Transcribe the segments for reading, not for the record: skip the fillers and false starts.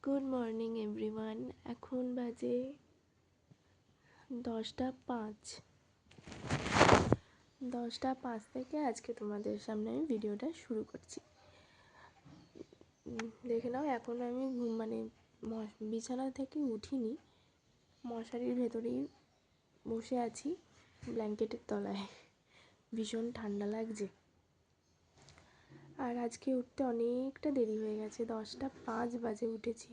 Good morning everyone. এখন বাজে 10টা 5। 10টা 5 থেকে আজকে তোমাদের সামনে আমি ভিডিওটা শুরু করছি। দেখে নাও, এখন আমি বিছানা থেকে উঠিনি, মশারির ভেতরেই বসে আছি ব্ল্যাঙ্কেটের তলায়। ভীষণ ঠান্ডা লাগছে। আর আজকে উঠতে অনেকটা দেরি হয়ে গেছে, 10টা 5 বাজে উঠেছি।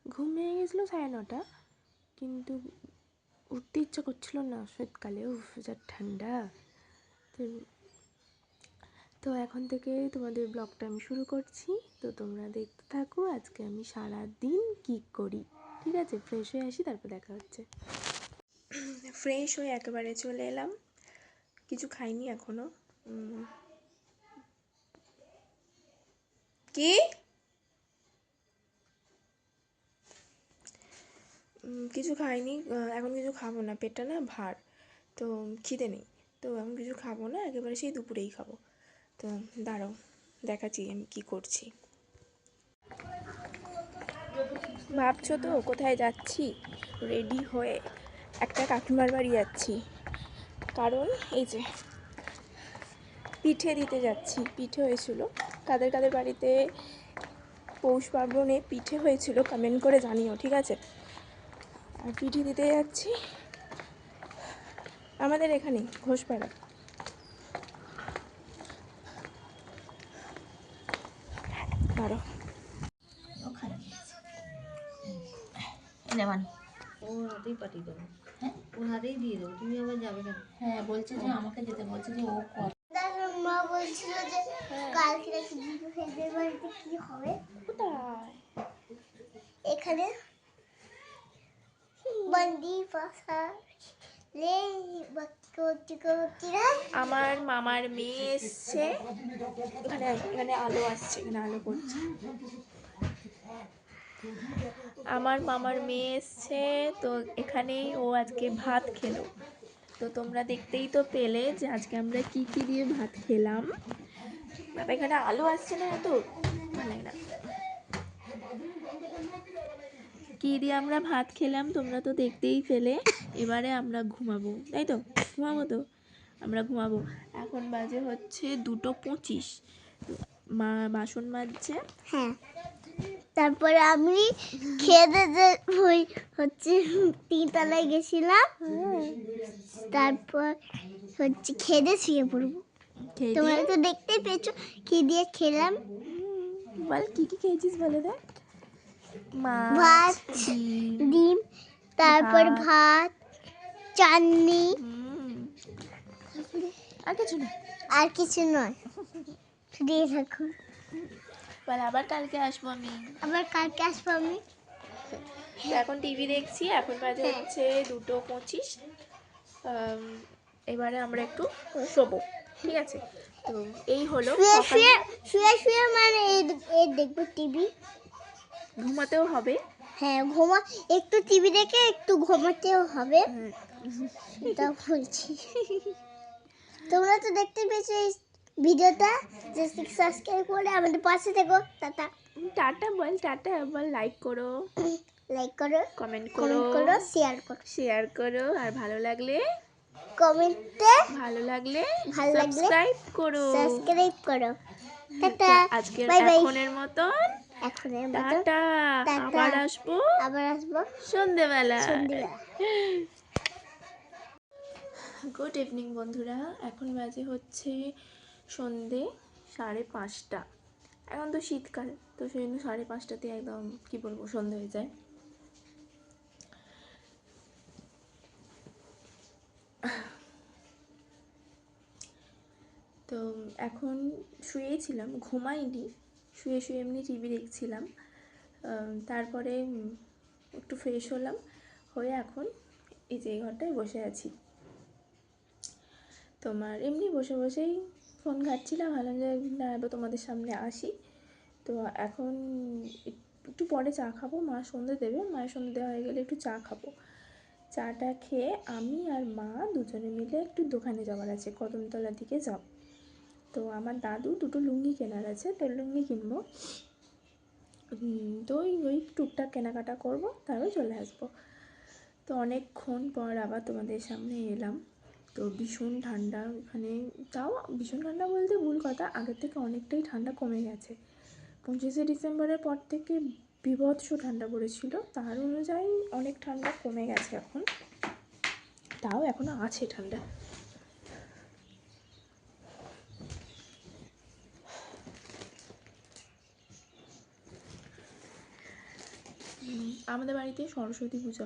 ঘুম ভেঙে গেছিলো 9:30, কিন্তু উঠতে ইচ্ছা করছিল না শীতকালে। যা ঠান্ডা। তো এখন থেকে তোমাদের ব্লগটা আমি শুরু করছি, তো তোমরা দেখতে থাকো আজকে আমি সারা দিন কী করি। ঠিক আছে, ফ্রেশ হয়ে আসি, তারপর দেখা হচ্ছে। ফ্রেশ হয়ে একেবারে চলে এলাম, কিছু খাইনি এখনো। কি কিছু খাইনি এখন, কিছু খাবো না, পেটটা না ভার, তো খিদে নেই, তো আমি কিছু খাবো না, একেবারে সেই দুপুরেই খাবো। তো দাঁড়াও, দেখাচ্ছি আমি কী করছি। ভাবছো তো কোথায় যাচ্ছি? রেডি হয়ে একটা কাকিমার বাড়ি যাচ্ছি, কারণ এই যে পিঠে দিতে যাচ্ছি। পিঠে হয়েছিল, কাদের কাদের বাড়িতে পৌষ পার্বণে পিঠে হয়েছিল কমেন্ট করে জানিও, ঠিক আছে? আর পিঠে দিতে যাচ্ছি আমাদের এখানে ঘোষপাড়া। আরো ওর হাতেই পাঠিয়ে দেবো। হ্যাঁ, ওর হাতেই দিয়ে দেবো, তুমি আবার যাবে কেন? হ্যাঁ, বলছে যে আমাকে যেতে বলছে, যে ও মা বলছিল যে কালকে নাকি দিদিভাইদের বাড়িতে কি হবে। কোথায়? এখানে বন্দি পাখা লে আমার মামার মেয়ে এসছে, এখানে এখানে আলো আসছে, এখানে আলো পড়ছে। আমার মামার মেয়ে এসছে, তো এখানেই ও আজকে ভাত খেলো। তো তোমরা দেখতেই তো পেলে যে আজকে আমরা কি কি দিয়ে ভাত খেলাম। বাবা, এখানে আলো আসছে না, এত ভালো লাগে না। কি দিয়ে আমরা ভাত খেলাম তোমরা তো দেখতেই পেলে। এবারে আমরা ঘুমাবো, তাই তো? ঘুমাবো তো, আমরা ঘুমাবো। এখন বাজে হচ্ছে 2:25, মা বাসন মাজছে। হ্যাঁ, তারপরে আমি খেতে হচ্ছে 3 তলায় গেছিলাম। তারপর হচ্ছে খেতে শুয়ে পড়বো। তোমরা তো দেখতেই পেয়েছো কি দিয়ে খেলাম। বল কি কি খেয়েছিস বলে দেখ। ভাত, ডিম, তারপর ভাত, চাটনি, আর কিছু না। আর কিছু নয়। দিয়ে থাকো। বল আবার কালকে আসবো আমি। আবার কালকে আসবো আমি। তো এখন টিভি দেখছি, এখন বাজে হচ্ছে 2:25। এবারে আমরা একটু শোবো, ঠিক আছে? তো এই হলো শুয়ে শুয়ে মানে এই দেখবো টিভি। ঘুমাতেও হবে। হ্যাঁ, একটু টিভি দেখে একটু ঘুমাতেও হবে। এটা বলছি। তোমরা তো দেখতে পেয়েছো এই ভিডিওটা, সাবস্ক্রাইব করে আমাদের পাশে থেকো। টাটা। টাটা বল, টাটা বল। লাইক করো, কমেন্ট করো, শেয়ার করো, আর ভালো লাগলে কমেন্টে সাবস্ক্রাইব করো। টাটা। আজকের বাই বাই। এখনের মতন টাটা। আবার আসবো সন্ধেবেলা। গুড ইভিনিং বন্ধুরা, এখন বাজে হচ্ছে সন্ধে 5:30। এখন তো শীতকাল, তো সেই জন্য 5:30তে একদম কী বলবো সন্ধে হয়ে যায়। তো এখন শুয়েছিলাম, ঘুমাইনি, শুয়ে শুয়ে এমনি টিভি দেখছিলাম। তারপরে একটু ফ্রেশ হলাম, হয়ে এখন এই যে এই ঘরটায় বসে আছি। তোমার এমনি বসে বসেই ফোন ঘাঁটছিলাম, ভাবলাম যে না এবার তোমাদের সামনে আসি। তো এখন একটু পরে চা খাবো, মা সন্ধে দেবে, মায়ের সন্ধে দেওয়া হয়ে গেলে একটু চা খাবো। চাটা খেয়ে আমি আর মা দুজনে মিলে একটু দোকানে যাওয়ার আছে, কদমতলার দিকে যাব। তো আমার দাদু দুটো লুঙ্গি কেনার আছে, তো লুঙ্গি কিনবো। তো ওই টুকটাক কেনাকাটা করব, তারপর চলে আসবো। তো অনেকক্ষণ পর আবার তোমাদের সামনে এলাম। তো ভীষণ ঠান্ডা এখানে, তাও ভীষণ ঠান্ডা বলতে ভুল কথা, আগের থেকে অনেকটাই ঠান্ডা কমে গেছে। 25শে ডিসেম্বরের পর থেকে বীভৎস ঠান্ডা পড়েছিল, তার অনুযায়ী অনেক ঠান্ডা কমে গেছে এখন, তাও এখনও আছে ঠান্ডা। আমাদের বাড়িতে সরস্বতী পুজো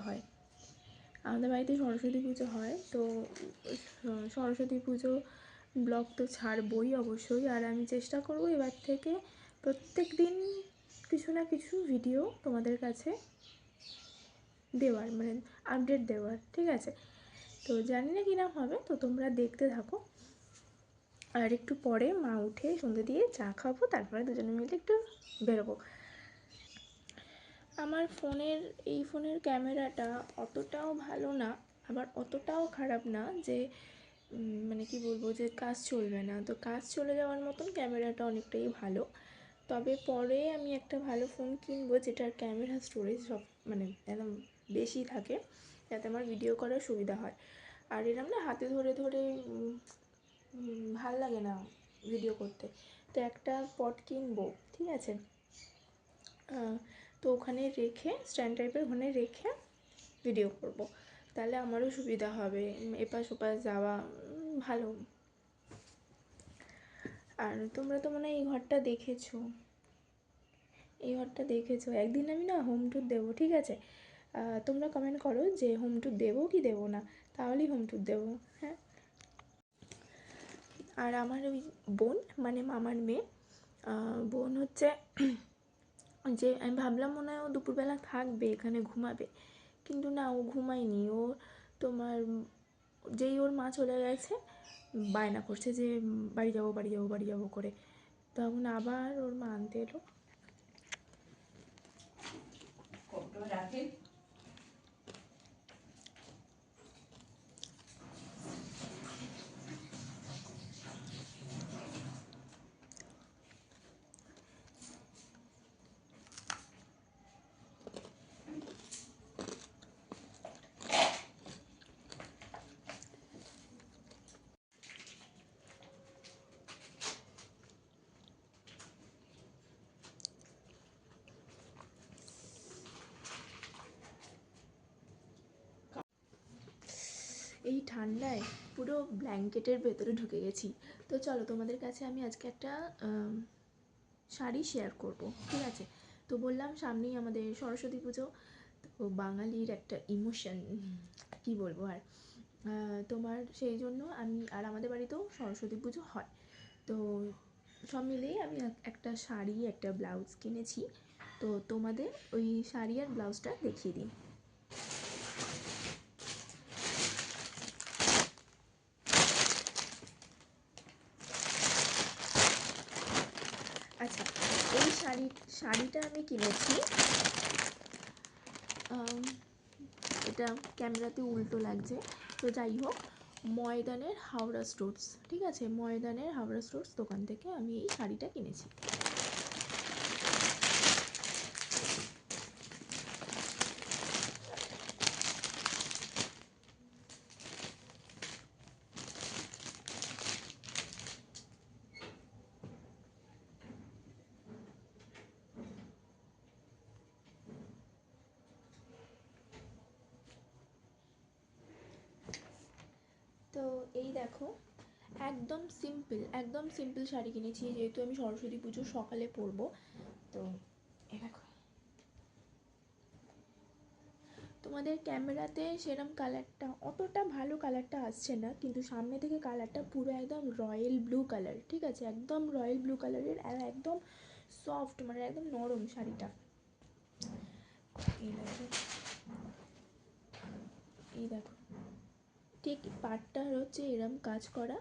হয়, তো সরস্বতী পুজো ব্লগ তো ছাড়বই অবশ্যই। আর আমি চেষ্টা করব এবার থেকে প্রত্যেক দিন কিছু না কিছু ভিডিও তোমাদের কাছে দেওয়ার, মানে আপডেট দেওয়ার, ঠিক আছে? তো জানি না কিরম হবে, তো তোমরা দেখতে থাকো। আর একটু পরে মা উঠে সন্ধ্যে দিয়ে চা খাবো, তারপরে দুজনে মিলে একটু বেরোবো। আমার এই ফোনের ক্যামেরাটা অতটাও ভালো না, আবার অতটাও খারাপ না যে মানে কি বলবো যে কাজ চলবে না। তো কাজ চলে যাওয়ার মতন ক্যামেরাটা অনেকটাই ভালো। তবে পরে আমি একটা ভালো ফোন কিনবো যেটার ক্যামেরা স্টোরেজ সব মানে একদম বেশি থাকে, যাতে আমার ভিডিও করার সুবিধা হয়। আর এরকম না হাতে ধরে ধরে ভাল লাগে না ভিডিও করতে। তো একটা পট কিনবো, ঠিক আছে? তো ওখানে রেখে স্ট্যান্ড টাইপের ওখানে রেখে ভিডিও করব, তাহলে আমারও সুবিধা হবে এপাশ ওপাশ যাওয়া, ভালো। আর তোমরা তো মনে হয় এই ঘরটা দেখেছো। একদিন আমি না হোম ট্যুর দেবো, ঠিক আছে? তোমরা কমেন্ট করো যে হোম ট্যুর দেবো কি দেবো না, তাহলেই হোম ট্যুর দেবো, হ্যাঁ। আর আমার ওই বোন মানে মামার মেয়ে, বোন হচ্ছে যে আমি ভাবলাম মনে হয় ও দুপুরবেলা থাকবে এখানে ঘুমাবে, কিন্তু না, ও ঘুমায়নি। ও তোমার যেই ওর মা চলে গেছে বায়না করছে যে বাড়ি যাবো বাড়ি যাবো বাড়ি যাবো করে, তখন আবার ওর মা আনতে এলো। এই ঠান্ডায় পুরো ব্ল্যাঙ্কেটের ভেতরে ঢুকে গেছি। তো চলো তোমাদের কাছে আমি আজকে একটা শাড়ি শেয়ার করব, ঠিক আছে? তো বললাম সামনেই আমাদের সরস্বতী পুজো, তো বাঙালির একটা ইমোশন, কি বলবো আর, তোমার সেই জন্য আমাদের বাড়িতেও সরস্বতী পুজো হয়। তো সব মিলিয়ে আমি একটা শাড়ি একটা ব্লাউজ কিনেছি। তো তোমাদের ওই শাড়ি আর ব্লাউজটা দেখিয়ে দিই। আচ্ছা, এই শাড়িটা আমি কিনেছি, এটা ক্যামেরাতে উল্টো লাগছে, তো যাই হোক, ময়দানের হাওড়া স্টোর্স, ঠিক আছে? ময়দানের হাওড়া স্টোর্স দোকান থেকে আমি এই শাড়িটা কিনেছি। তো এই দেখো, একদম সিম্পল শাড়ি কিনেছি, যেহেতু আমি সরস্বতী পুজো সকালে পরবো। তো এই দেখো, তোমাদের ক্যামেরাতে সেরম কালারটা অতটা ভালো কালারটা আসছে না, কিন্তু সামনে থেকে কালারটা পুরো একদম রয়্যাল ব্লু কালার, ঠিক আছে? একদম রয়্যাল ব্লু কালারের, আর একদম সফট, মানে একদম নরম শাড়িটা। এই দেখো, ঠিক পাটটা হচ্ছে এরম কাজ করা,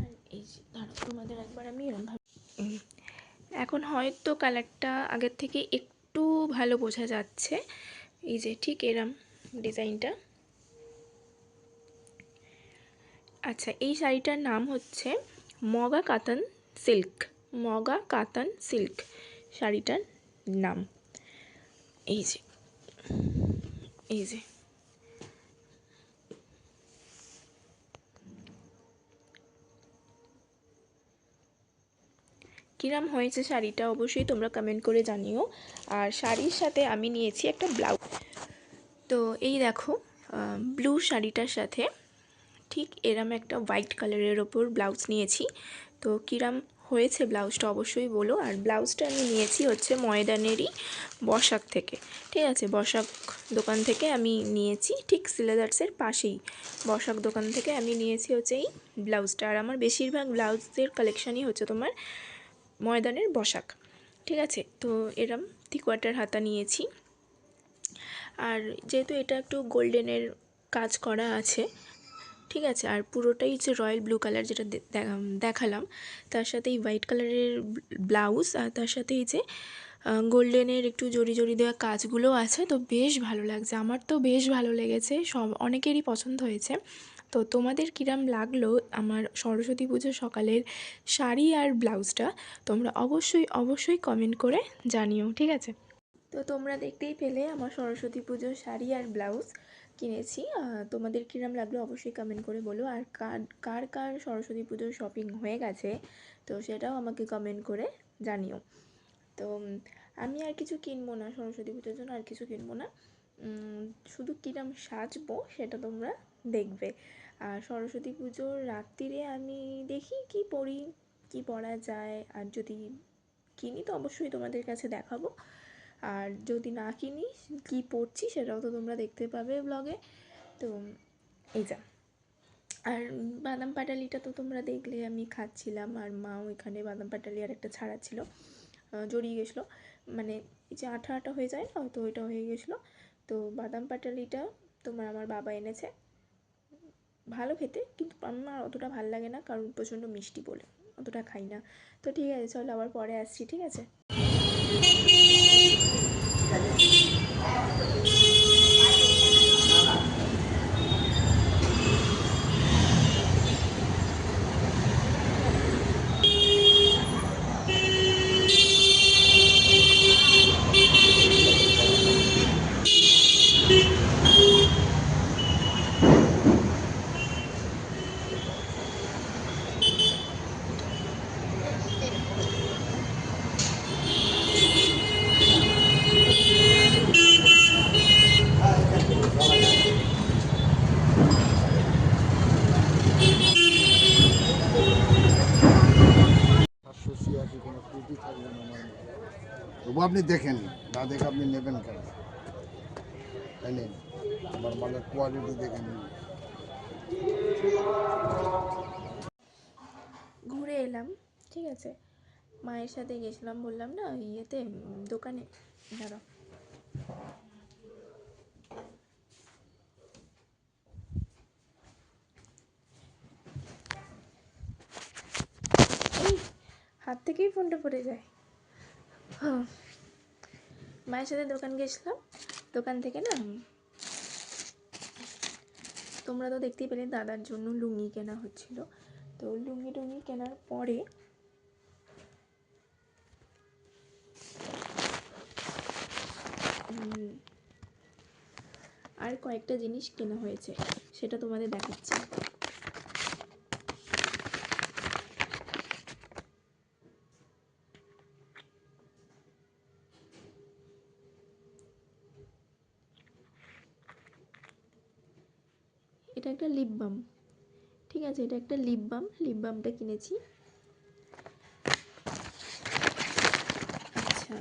আর এই যে ধরো তোমাদের একবার আমি এরমভাবে, এখন হয়তো কালারটা আগের থেকে একটু ভালো বোঝা যাচ্ছে। এই যে ঠিক এরম ডিজাইনটা। আচ্ছা, এই শাড়িটার নাম হচ্ছে মগা কাতান সিল্ক, মগা কাতান সিল্ক শাড়িটার নাম। এই যে এই যে কিরম হয়েছে শাড়িটা অবশ্যই তোমরা কমেন্ট করে জানিও। আর শাড়ির সাথে আমি নিয়েছি একটা ব্লাউজ। তো এই দেখো ব্লু শাড়িটার সাথে ঠিক এরম একটা হোয়াইট কালারের ওপর ব্লাউজ নিয়েছি। তো কিরম হয়েছে ব্লাউজটা অবশ্যই বলো। আর ব্লাউজটা আমি নিয়েছি হচ্ছে ময়দানেরই বসাক থেকে, ঠিক আছে, বসাক দোকান থেকে আমি নিয়েছি, ঠিক সিলেদার্সের পাশেই বসাক দোকান থেকে আমি নিয়েছি হচ্ছে এই ব্লাউজটা। আর আমার বেশিরভাগ ব্লাউজের কালেকশানই হচ্ছে তোমার ময়দানের বসাক, ঠিক আছে। তো এরম 3/4 হাতা নিয়েছি। আর যেহেতু এটা একটু গোল্ডেনের কাজ করা আছে, ঠিক আছে, আর পুরোটাই যে রয়্যাল ব্লু কালার যেটা দেখালাম, তার সাথে এই হোয়াইট কালারের ব্লাউজ, আর তার সাথে এই যে গোল্ডেনের একটু জড়ি জড়ি দেওয়া কাজগুলো আছে। তো বেশ ভালো লাগছে, আমার তো বেশ ভালো লেগেছে, অনেকেরই পছন্দ হয়েছে। তো তোমাদের কিরম লাগলো আমার সরস্বতী পুজোর সকালের শাড়ি আর ব্লাউজটা তোমরা অবশ্যই কমেন্ট করে জানিও, ঠিক আছে। তো তোমরা দেখতেই পেলে আমার সরস্বতী পুজোর শাড়ি আর ব্লাউজ কিনেছি। তোমাদের কিরম লাগলো অবশ্যই কমেন্ট করে বলো। আর কার কার সরস্বতী পুজোর শপিং হয়ে গেছে তো সেটাও আমাকে কমেন্ট করে জানিও। তো আমি আর কিছু কিনবো না, সরস্বতী পুজোর জন্য আর কিছু কিনবো না, শুধু কিরম সাজবো সেটা তোমরা দেখবে। আর সরস্বতী পুজোর রাত্রিরে আমি দেখি কি পরা যায়। আর যদি কিনি তো অবশ্যই তোমাদের কাছে দেখাবো। আর যদি না কিনি কি পরছি সেটাও তো তোমরা দেখতে পাবে ব্লগে। তো এই যা। আর বাদাম পাটালিটা তো তোমরা দেখলে আমি খাচ্ছিলাম, আর মাও এখানে বাদাম পাটালি আর একটা ছাড়া ছিল, জড়িয়ে গেছিলো, মানে এই যে আঠা আঠা হয়ে যায় না, তো ওইটা হয়ে গেছিলো। তো বাদাম পাটালিটা আমার বাবা এনেছে, ভালো খেতে, কিন্তু আমার অতটা ভালো লাগে না কারণ প্রচণ্ড মিষ্টি বলে অতটা খাই না। তো ঠিক আছে, চলো আবার পরে আসছি, ঠিক আছে। কোনো ত্রুটি থাকবে না আমার মনে। তবু আপনি দেখেন, না দেখে আপনি নেবেন কেন, তাই নেন আমার মালের কোয়ালিটি দেখে নিন। ঘুরে এলাম, ঠিক আছে, মায়ের সাথে গেছিলাম বললাম না ইয়েতে দোকানে। দাঁড়াও, এই হাত থেকেই ফোনটা পড়ে যায়। মায়ের সাথে দোকান গেছিলাম, দোকান থেকে না তোমরা তো দেখতেই পেলে দাদার জন্য লুঙ্গি কেনা হচ্ছিল। তো লুঙ্গি টুঙ্গি কেনার পরে আর কয়েকটা জিনিস কেনা হয়েছে, সেটা তোমাদের দেখাচ্ছি। এটা একটা লিপ বাম, ঠিক আছে, এটা একটা লিপ বামটা কিনেছি। আচ্ছা,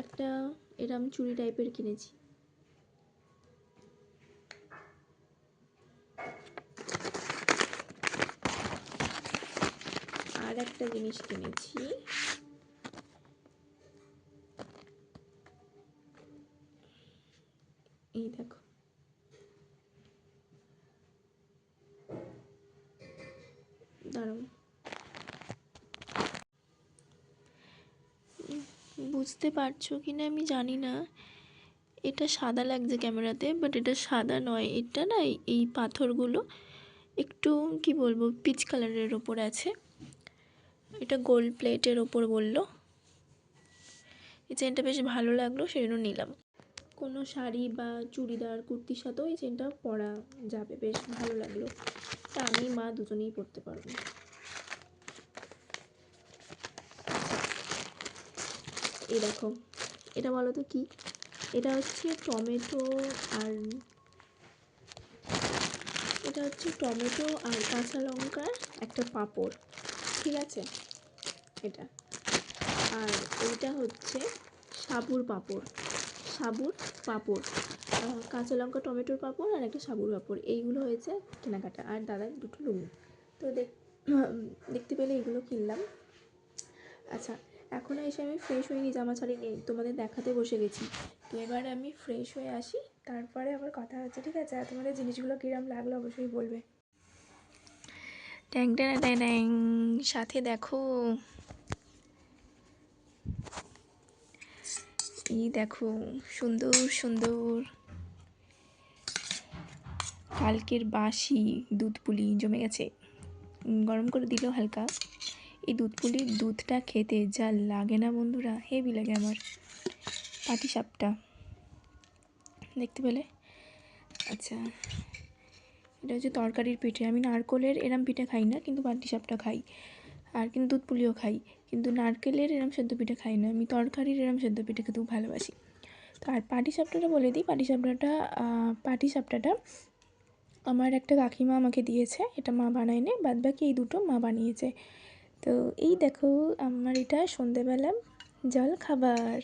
একটা এরম চুড়ি টাইপের কিনেছি। আর একটা জিনিস কিনেছি, এই দেখো, দাঁড়াও, বুঝতে পারছো কি না আমি জানি না, এটা সাদা লাগছে ক্যামেরাতে, বাট এটা সাদা নয়, এটা না এই পাথরগুলো একটু কি বলবো পিচ কালারের ওপর আছে। এটা গোল্ড প্লেটের ওপর বললো। এই চেনটা বেশ ভালো লাগলো, সেই জন্য নিলাম। কোনো শাড়ি বা চুড়িদার কুর্তির সাথেও এই চেনটা পরা যাবে, বেশ ভালো লাগলো। তা আমি মা দুজনেই পরতে পারবো। এই দেখো, এটা বলো তো কি? এটা হচ্ছে টমেটো আর কাঁচা লঙ্কার একটা পাঁপড়, ঠিক আছে? এটা আর এইটা হচ্ছে সাবুর পাঁপড়, কাঁচা লঙ্কা টমেটোর পাঁপড় আর একটা সাবুর পাঁপড়, এইগুলো হয়েছে কেনাকাটা। আর দাদার দুটো লুঙ্গি। তো দেখতে পেলে এগুলো কিনলাম। আচ্ছা, এখনও এসে আমি ফ্রেশ হইনি, জামা ছাড়িনি, তোমাদের দেখাতে বসে গেছি। তো এবার আমি ফ্রেশ হয়ে আসি, তারপরে আবার কথা হচ্ছে, ঠিক আছে? আর তোমাদের জিনিসগুলো কিরম লাগলো অবশ্যই বলবে। ট্যাং ট্যাং ট্যাং ট্যাং, সাথে দেখো, এই দেখো সুন্দর সুন্দর কালকের বাসি দুধ পুলি জমে গেছে, গরম করে দিল হালকা। এই দুধ পুলির দুধটা খেতে যা লাগে না বন্ধুরা, হেভি লাগে আমার। পাটিসাপটা দেখতে পেলে? আচ্ছা, এটা হচ্ছে তরকারির পিঠে। আমি নারকলের এরম পিঠে খাই না, কিন্তু পাটিসাপটা খাই। আর কিন্তু দুধ পুলিও খাই, কিন্তু নারকেলের এরম সেদ্ধ পিঠে খাই না। আমি তরকারির এরম সেদ্ধ পিঠে খেতেও ভালোবাসি। তো আর পাটিসাপটাটা বলে দিই, পাটিসাপটাটা আমার একটা কাকিমা আমাকে দিয়েছে, এটা মা বানায় নে, বাদ বাকি এই দুটো মা বানিয়েছে। তো এই দেখো আমার এটা সন্ধেবেলা জল খাবার।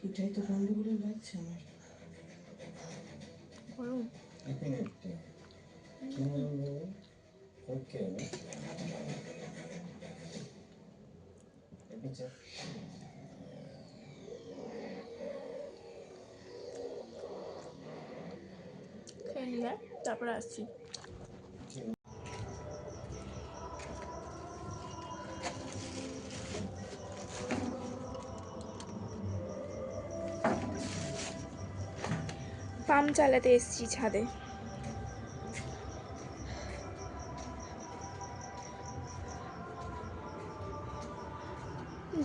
এটাই তো গন্ডগোলে লাগছে আমার। গরম খেয়ে নিলে তারপরে আসছি। পাম্প চালাতে এসেছি ছাদে।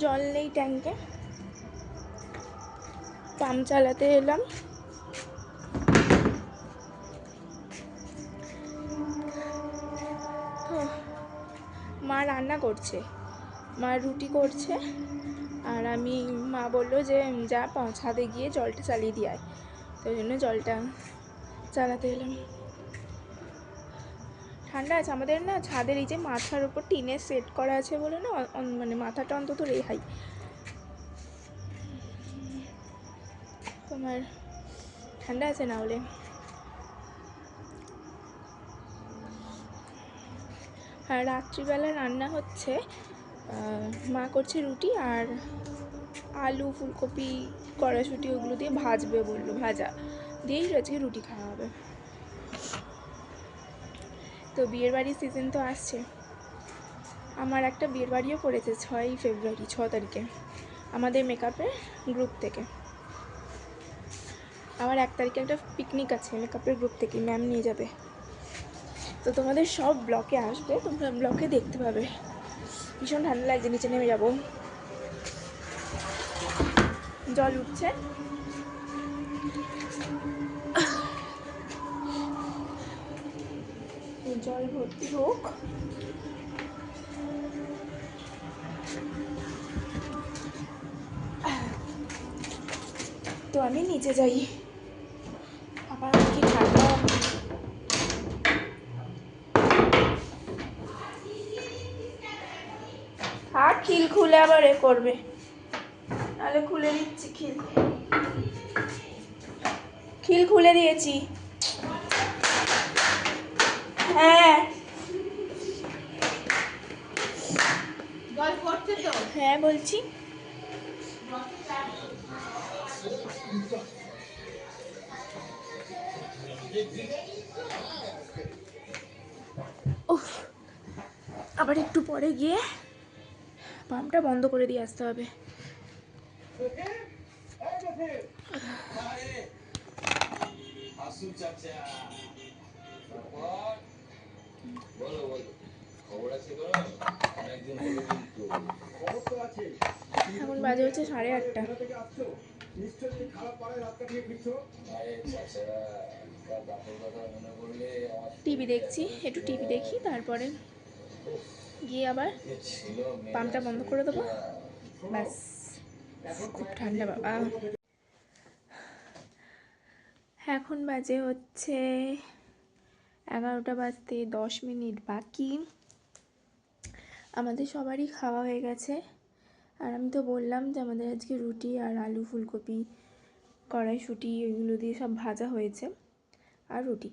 জল নেই ট্যাঙ্কে, পাম্প চালাতে এলাম। মা রান্না করছে, মা রুটি করছে, আর মা বললো যে যা ছাদে গিয়ে জলটা চালিয়ে দিয়ে আয়, তো ওই জন্য জলটা চালাতে এলাম। ঠান্ডা আছে আমাদের না, ছাদের এই যে মাথার উপর টিনের সেট করা আছে বলে না, মানে মাথাটা অন্তত রেহাই। তোমার ঠান্ডা আছে না হলে। আর রাত্রিবেলা রান্না হচ্ছে, মা করছে রুটি আর আলু ফুলকপি কড়াইশুঁটি ওগুলো দিয়ে ভাজবে বললো, ভাজা দিয়েই আজকে রুটি খাওয়া হবে। তো বিয়ের বাড়ির সিজন তো আসছে, আমার একটা বিয়ের বাড়িও পড়েছে 6ই ফেব্রুয়ারি, 6 তারিখে আমাদের মেকআপের গ্রুপ থেকে। আমার 1 তারিখে একটা পিকনিক আছে মেকআপের গ্রুপ থেকে, ম্যাম নিয়ে যাবে। তো তোমাদের সব ব্লকে আসবে, তোমরা ব্লকে দেখতে পাবে। ভীষণ ঠান্ডা লাগছে, নিচে নেমে যাবো। জল উঠছে, জল ভর্তি হোক। তো আমি নিচে যাই, আবার কি ঠান্ডা। থাক, খিল খুলে আবার এ করবে, নাহলে খুলে দিচ্ছি। খিল খুলে দিয়েছি। হ্যাঁ হ্যাঁ বলছি। উফ, আবার একটু পরে গিয়ে পাম্পটা বন্ধ করে দিয়ে আসতে হবে। এখন বাজে হচ্ছে 8:30। টিভি দেখছি, একটু টিভি দেখি, তারপরে গিয়ে আবার পাম্পটা বন্ধ করে দেবো, ব্যাস। খুব ঠান্ডা বাবা। এখন বাজে হচ্ছে 11টা বাজতে 10 মিনিট বাকি। আমাদের সবারই খাওয়া হয়ে গেছে। আর আমি তো বললাম যে আমাদের আজকে রুটি আর আলু ফুলকপি কড়াইশুঁটি ওইগুলো দিয়ে সব ভাজা হয়েছে আর রুটি।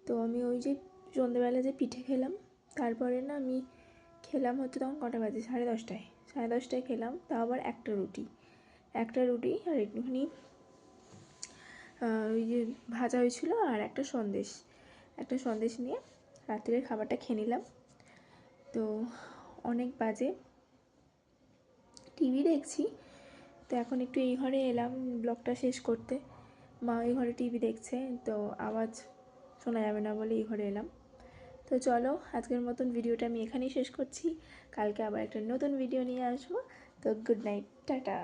তো আমি ওই যে সন্ধ্যেবেলা যে পিঠে খেলাম, তারপরে না আমি খেলাম হচ্ছে তখন কটা বাজে, 10:30টায়। 10:30টায় খেলাম, তাও আবার একটা রুটি আর একটুখানি ওই যে ভাজা হয়েছিল আর একটা সন্দেশ নিয়ে রাত্রের খাবারটা খেয়ে নিলাম। তো অনেক বাজে, টিভি দেখছি। তো এখন একটু এই ঘরে এলাম ব্লগটা শেষ করতে। মা ওই ঘরে টিভি দেখছে, তো আওয়াজ শোনা যাবে না বলে এই ঘরে এলাম। তো চলো, আজকের মতন ভিডিওটা আমি এখানেই শেষ করছি। কালকে আবার একটা নতুন ভিডিও নিয়ে আসবো। তো গুড নাইট, টাটা।